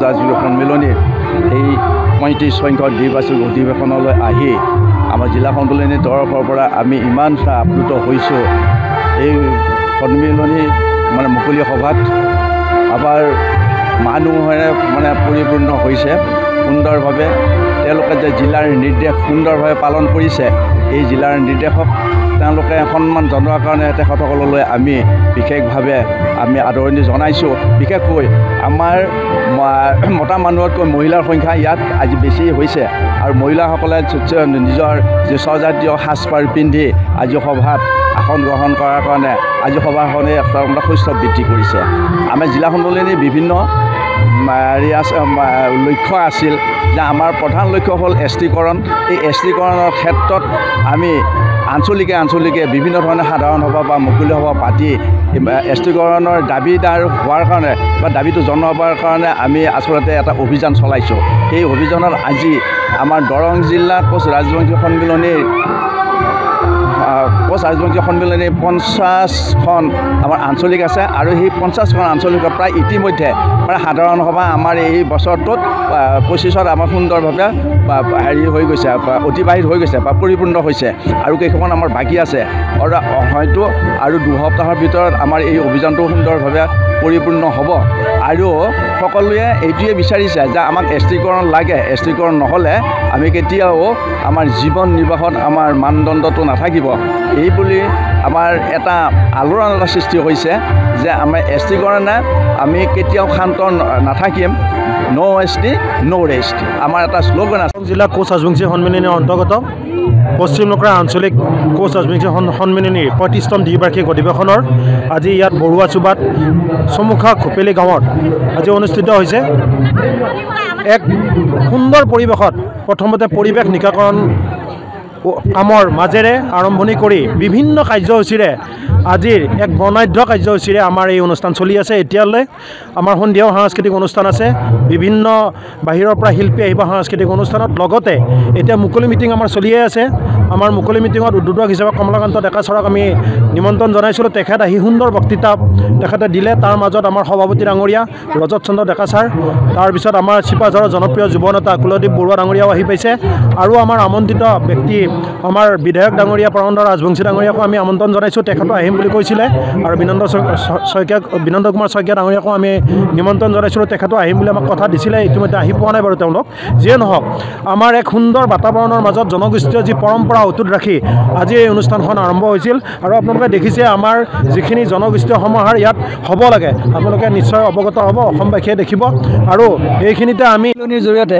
ৰাজনৈতিক সন্মিলনীৰ এই ৩৫ সংখ্যক দ্বিবাৰ্ষিক অধিৱেশনলৈ আহি আমাৰ জিলা সন্মিলনীৰ তৰফৰ পৰা আমি ইমান আপ্লুত হৈছোঁ। এই সন্মিলনী মুকলি সভাত আমাৰ মানুহেৰে পৰিপূৰ্ণ হৈছে সুন্দৰভাৱে। তেওঁলোকে যে জিলাৰ নিৰ্দেশ সুন্দৰভাৱে পালন কৰিছে, এই জিলাৰ নিৰ্দেশক তেওঁলোকে সন্মান জনোৱাৰ কাৰণে তেখেতসকললৈ আমি বিশেষভাৱে আদৰণি জনাইছোঁ। বিশেষকৈ আমাৰ মতা মানুহতকৈ মহিলাৰ সংখ্যা ইয়াত আজি বেছি হৈছে আৰু মহিলাসকলে নিজৰ যি স্বজাতীয় সাজপাৰ পিন্ধি আজি সভাত আসন গ্ৰহণ কৰাৰ কাৰণে আজি সভাখনে শস্য বৃদ্ধি কৰিছে। আমাৰ জিলা সন্মিলনীৰ বিভিন্ন লক্ষ্য আছিল যে আমাৰ প্ৰধান লক্ষ্য হ'ল এছটিকৰণ। এই এছটিকৰণৰ ক্ষেত্ৰত আমি আঞ্চলিকে বিভিন্ন ধৰণে সাধাৰণ সভা বা মুকলি সভা পাতি এছটিকৰণৰ দাবীদাৰ হোৱাৰ কাৰণে বা দাবীটো জনাবৰ কাৰণে আমি আচলতে এটা অভিযান চলাইছোঁ। সেই অভিযানত আজি আমাৰ দৰং জিলা কোচ ৰাজবংশী সন্মিলনীৰ 50খন আমাৰ আঞ্চলিক আছে আৰু সেই 50খন আঞ্চলিক প্ৰায় ইতিমধ্যে সাধাৰণ সভা আমাৰ এই বছৰটোত 25ত আমাৰ সুন্দৰভাৱে হৈ গৈছে, অতিবাহিত হৈ গৈছে বা পৰিপূৰ্ণ হৈছে আৰু কেইখনমান আমাৰ বাকী আছে। হয়তো আৰু 2 সপ্তাহৰ ভিতৰত আমাৰ এই অভিযানটো সুন্দৰভাৱে পৰিপূৰ্ণ হ'ব আৰু সকলোৱে এইটোৱে বিচাৰিছে যে আমাক এছটিকৰণ লাগে। এছটিকৰণ নহ'লে আমি কেতিয়াও আমাৰ জীৱন নিৰ্বাহত আমাৰ মানদণ্ডটো নাথাকিব। এই বুলি আমাৰ এটা আলোড়ন সৃষ্টি হৈছে যে আমাৰ এছটিকৰণে আমি কেতিয়াও শান্ত নাথাকিম। নো এছটি নো ৰেষ্ট আমাৰ এটা শ্লোগান আছে। জিলা কোচ ৰাজবংশী সন্মিলনীৰ অন্তৰ্গত পশ্চিম লকৰা আঞ্চলিক কোচ ৰাজবংশী সন্মিলনীৰ 35তম দ্বিবাৰ্ষিক অধিৱেশনৰ আজি ইয়াত বৰুৱাচুবাত চমুখা খুপেলি গাঁৱত আজি অনুষ্ঠিত হৈছে। এক সুন্দৰ পৰিৱেশত প্ৰথমতে পৰিৱেশ নিকাকৰণ কামৰ মাজেৰে আৰম্ভণি কৰি বিভিন্ন কাৰ্যসূচীৰে আজিৰ এক বৰ্ণাঢ্য কাৰ্যসূচীৰে আমাৰ এই অনুষ্ঠান চলি আছে। এতিয়ালৈ আমাৰ সন্ধিয়াও সাংস্কৃতিক অনুষ্ঠান আছে, বিভিন্ন বাহিৰৰ পৰা শিল্পী আহিব সাংস্কৃতিক অনুষ্ঠানত। লগতে এতিয়া মুকলি মিটিং আমাৰ চলিয়ে আছে। আমাৰ মুকলি মিটিঙত উদ্বোধক হিচাপে কমলাকান্ত ডেকাচৰক আমি নিমন্ত্ৰণ জনাইছিলোঁ। তেখেত আহি সুন্দৰ বক্তৃতা তেখেতে দিলে। তাৰ মাজত আমাৰ সভাপতি ডাঙৰীয়া ৰজত চন্দ্ৰ ডেকা ছাৰ, তাৰপিছত আমাৰ চিপাঝাৰৰ জনপ্ৰিয় যুৱ নেতা কুলদীপ বৰুৱা ডাঙৰীয়াও আহি পাইছে আৰু আমাৰ আমন্ত্ৰিত ব্যক্তি আমাৰ বিধায়ক ডাঙৰীয়া পৰমধৰ ৰাজবংশী ডাঙৰীয়াকো আমি আমন্ত্ৰণ জনাইছোঁ। তেখেতো আহিম বুলি কৈছিলে আৰু বিনন্দ কুমাৰ শইকীয়া ডাঙৰীয়াকো আমি নিমন্ত্ৰণ জনাইছিলোঁ। তেখেতো আহিম বুলি আমাক কথা দিছিলে, ইতিমধ্যে আহি পোৱা নাই বাৰু তেওঁলোক। যিয়ে নহওক, আমাৰ এক সুন্দৰ বাতাবৰণৰ মাজত জনগোষ্ঠীয় যি পৰম্পৰা অটুট ৰাখি আজি এই অনুষ্ঠানখন আৰম্ভ হৈছিল আৰু আপোনালোকে দেখিছে আমাৰ যিখিনি জনগোষ্ঠীয় সমাহাৰ ইয়াত হ'ব লাগে আপোনালোকে নিশ্চয় অৱগত হ'ব, অসমবাসীয়ে দেখিব। আৰু এইখিনিতে আমি জৰিয়তে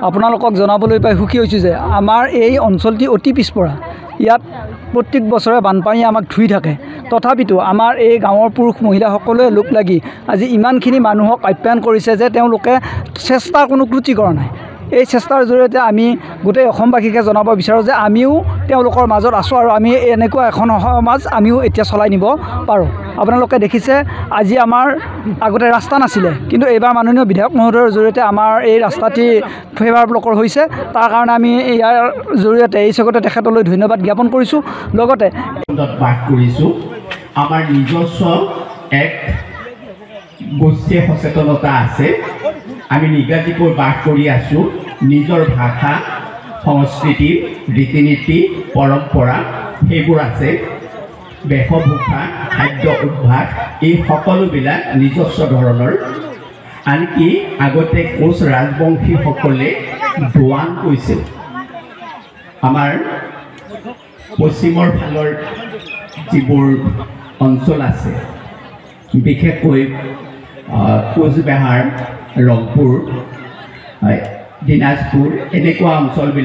আপোনালোকক জনাবলৈ পাই সুখী হৈছোঁ যে আমাৰ এই অঞ্চলটি অতি পিছপৰা। ইয়াত প্ৰত্যেক বছৰে বানপানী আমাক ধুই থাকে, তথাপিতো আমাৰ এই গাঁৱৰ পুৰুষ মহিলা সকলোৱে লগ লাগি আজি ইমানখিনি মানুহক আপ্যায়ন কৰিছে যে তেওঁলোকে চেষ্টাৰ কোনো ক্ৰুটি কৰা নাই। এই চেষ্টাৰ জৰিয়তে আমি গোটেই অসমবাসীকে জনাব বিচাৰোঁ যে আমিও তেওঁলোকৰ মাজত আছোঁ আৰু আমি এনেকুৱা এখন সমাজ আমিও এতিয়া চলাই নিব পাৰোঁ। আপোনালোকে দেখিছে আজি আমাৰ আগতে ৰাস্তা নাছিলে, কিন্তু এইবাৰ মাননীয় বিধায়ক মহোদয়ৰ জৰিয়তে আমাৰ এই ৰাস্তাটি ফেভাৰ ব্লকৰ হৈছে। তাৰ কাৰণে আমি ইয়াৰ জৰিয়তে এই চকতে তেখেতলৈ ধন্যবাদ জ্ঞাপন কৰিছোঁ। লগতে বাস কৰিছোঁ, আমাৰ নিজস্ব এক গোষ্ঠীয় সচেতনতা আছে। আমি নিগাজিকৈ বাস কৰি আছোঁ। নিজৰ ভাষা, সংস্কৃতি, ৰীতি নীতি, পৰম্পৰা সেইবোৰ আছে। বেশভূষা, খাদ্য অভ্যাস এই সকলোবিলাক নিজস্ব ধৰণৰ। আনকি আগতে কোচ ৰাজবংশীসকলে দোৱান কৈছিল। আমাৰ পশ্চিমৰ ফালৰ যিবোৰ অঞ্চল আছে, বিশেষকৈ কোচবিহাৰ, ৰংপুৰ, দিনাজপুৰ এনেকুৱা অঞ্চলবিলাক